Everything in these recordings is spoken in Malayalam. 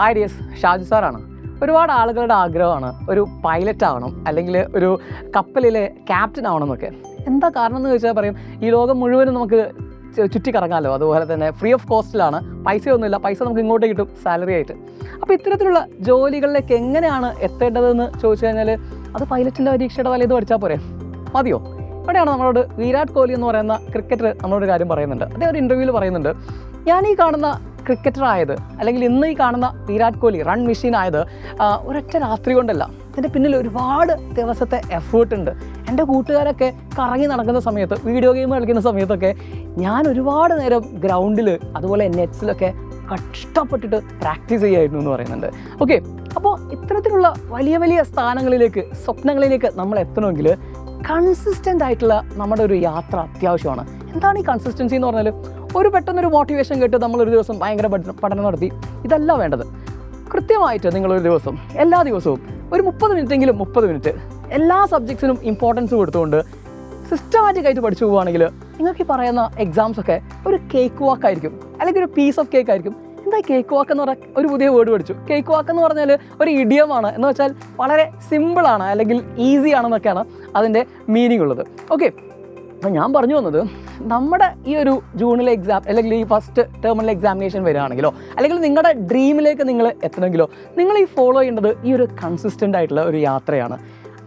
ഹായ് ഡിയസ്, ഷാജു സാറാണ്. ഒരുപാട് ആളുകളുടെ ആഗ്രഹമാണ് ഒരു പൈലറ്റ് ആവണം, അല്ലെങ്കിൽ ഒരു കപ്പലിലെ ക്യാപ്റ്റൻ ആവണം എന്നൊക്കെ. എന്താ കാരണം എന്ന് ചോദിച്ചാൽ പറയും, ഈ ലോകം മുഴുവനും നമുക്ക് ചുറ്റിക്കറങ്ങാമല്ലോ, അതുപോലെ തന്നെ ഫ്രീ ഓഫ് കോസ്റ്റിലാണ്, പൈസയൊന്നുമില്ല, പൈസ നമുക്ക് ഇങ്ങോട്ട് കിട്ടും സാലറി ആയിട്ട്. അപ്പോൾ ഇത്തരത്തിലുള്ള ജോലികളിലേക്ക് എങ്ങനെയാണ് എത്തേണ്ടതെന്ന് ചോദിച്ചു കഴിഞ്ഞാൽ അത് പൈലറ്റിൻ്റെ പരീക്ഷയുടെ തലേത് പഠിച്ചാൽ പോരെ, മതിയോ? ഇവിടെയാണ് നമ്മളോട് വിരാട് കോഹ്ലി എന്ന് പറയുന്ന ക്രിക്കറ്റർ നമ്മളോട് കാര്യം പറയുന്നുണ്ട്. അദ്ദേഹം ഒരു ഇൻ്റർവ്യൂവിൽ പറയുന്നുണ്ട്, ഞാൻ ഈ കാണുന്ന ക്രിക്കറ്റർ ആയത്, അല്ലെങ്കിൽ ഇന്ന് ഈ കാണുന്ന വിരാട് കോഹ്ലി റൺ മെഷീൻ ആയത് ഒരൊറ്റ രാത്രി കൊണ്ടല്ല. ഇതിൻ്റെ പിന്നിൽ ഒരുപാട് ദിവസത്തെ എഫേർട്ട് ഉണ്ട്. എൻ്റെ കൂട്ടുകാരൊക്കെ കറങ്ങി നടക്കുന്ന സമയത്ത്, വീഡിയോ ഗെയിം കളിക്കുന്ന സമയത്തൊക്കെ ഞാൻ ഒരുപാട് നേരം ഗ്രൗണ്ടിൽ അതുപോലെ നെറ്റ്സിലൊക്കെ കഷ്ടപ്പെട്ടിട്ട് പ്രാക്ടീസ് ചെയ്യായിരുന്നു എന്ന് പറയുന്നുണ്ട്. ഓക്കെ, അപ്പോൾ ഇത്തരത്തിലുള്ള വലിയ വലിയ സ്ഥാനങ്ങളിലേക്ക്, സ്വപ്നങ്ങളിലേക്ക് നമ്മൾ എത്തണമെങ്കിൽ കൺസിസ്റ്റൻ്റ് ആയിട്ടുള്ള നമ്മുടെ ഒരു യാത്ര അത്യാവശ്യമാണ്. എന്താണ് ഈ കൺസിസ്റ്റൻസി എന്ന് പറഞ്ഞാൽ, ഒരു പെട്ടെന്നൊരു മോട്ടിവേഷൻ കേട്ട് നമ്മളൊരു ദിവസം ഭയങ്കര പഠനം നടത്തി ഇതല്ല വേണ്ടത്. കൃത്യമായിട്ട് നിങ്ങളൊരു ദിവസം, എല്ലാ ദിവസവും ഒരു 30 മിനിറ്റെങ്കിലും 30 മിനിറ്റ് എല്ലാ സബ്ജക്ട്സിനും ഇമ്പോർട്ടൻസ് കൊടുത്തുകൊണ്ട് സിസ്റ്റമാറ്റിക്കായിട്ട് പഠിച്ചു പോവുകയാണെങ്കിൽ നിങ്ങൾക്ക് ഈ പറയുന്ന എക്സാംസൊക്കെ ഒരു കേക്ക് വാക്ക് ആയിരിക്കും, അല്ലെങ്കിൽ ഒരു പീസ് ഓഫ് കേക്ക് ആയിരിക്കും. എന്താ കേക്ക് വാക്ക് എന്ന് പറഞ്ഞാൽ ഒരു പുതിയ വേർഡ് പഠിച്ചു. കേക്ക് വാക്ക് എന്ന് പറഞ്ഞാൽ ഒരു ഇഡിയമാണ്, എന്ന് വെച്ചാൽ വളരെ സിമ്പിളാണ് അല്ലെങ്കിൽ ഈസി ആണെന്നൊക്കെയാണ് അതിൻ്റെ മീനിങ് ഉള്ളത്. ഓക്കെ, അപ്പോൾ ഞാൻ പറഞ്ഞു വന്നത്, നമ്മുടെ ഈ ഒരു ജൂണിലെ എക്സാം അല്ലെങ്കിൽ ഈ ഫസ്റ്റ് ടേമിലെ എക്സാമിനേഷൻ വരികയാണെങ്കിലോ, അല്ലെങ്കിൽ നിങ്ങളുടെ ഡ്രീമിലേക്ക് നിങ്ങൾ എത്തണമെങ്കിലോ, നിങ്ങൾ ഈ ഫോളോ ചെയ്യേണ്ടത് ഈ ഒരു കൺസിസ്റ്റൻ്റ് ആയിട്ടുള്ള ഒരു യാത്രയാണ്.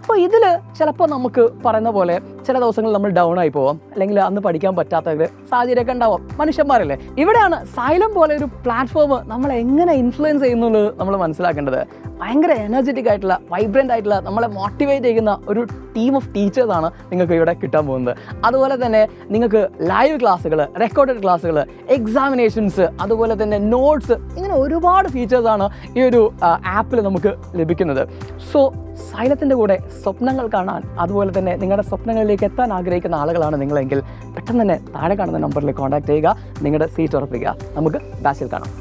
അപ്പോൾ ഇതിൽ ചിലപ്പോൾ നമുക്ക് പറയുന്ന പോലെ ചില ദിവസങ്ങളിൽ നമ്മൾ ഡൗൺ ആയി പോവാം, അല്ലെങ്കിൽ അന്ന് പഠിക്കാൻ പറ്റാത്ത സാഹചര്യമൊക്കെ ഉണ്ടാവാം, മനുഷ്യന്മാരല്ലേ. ഇവിടെയാണ് സൈലം പോലെ ഒരു പ്ലാറ്റ്ഫോം നമ്മളെ എങ്ങനെ ഇൻഫ്ലുവൻസ് ചെയ്യുന്നുള്ളത് നമ്മൾ മനസ്സിലാക്കേണ്ടത്. ഭയങ്കര എനർജറ്റിക് ആയിട്ടുള്ള, വൈബ്രൻ്റ് ആയിട്ടുള്ള, നമ്മളെ മോട്ടിവേറ്റ് ചെയ്യുന്ന ഒരു ടീം ഓഫ് ടീച്ചേഴ്സാണ് നിങ്ങൾക്ക് ഇവിടെ കിട്ടാൻ പോകുന്നത്. അതുപോലെ തന്നെ നിങ്ങൾക്ക് ലൈവ് ക്ലാസ്സുകൾ, റെക്കോർഡഡ് ക്ലാസ്സുകൾ, എക്സാമിനേഷൻസ്, അതുപോലെ തന്നെ നോട്ട്സ്, ഇങ്ങനെ ഒരുപാട് ഫീച്ചേഴ്സാണ് ഈ ഒരു ആപ്പിൽ നമുക്ക് ലഭിക്കുന്നത്. സോ സൈലത്തിൻ്റെ കൂടെ സ്വപ്നങ്ങൾ കാണാൻ, അതുപോലെ തന്നെ നിങ്ങളുടെ സ്വപ്നങ്ങളിലേക്ക് എത്താൻ ആഗ്രഹിക്കുന്ന ആളുകളാണ് നിങ്ങളെങ്കിൽ പെട്ടെന്ന് തന്നെ താഴെ കാണുന്ന നമ്പറിൽ കോൺടാക്ട് ചെയ്യുക, നിങ്ങളുടെ സീറ്റ് ഉറപ്പിക്കുക. നമുക്ക് ബാച്ചിൽ കാണാം.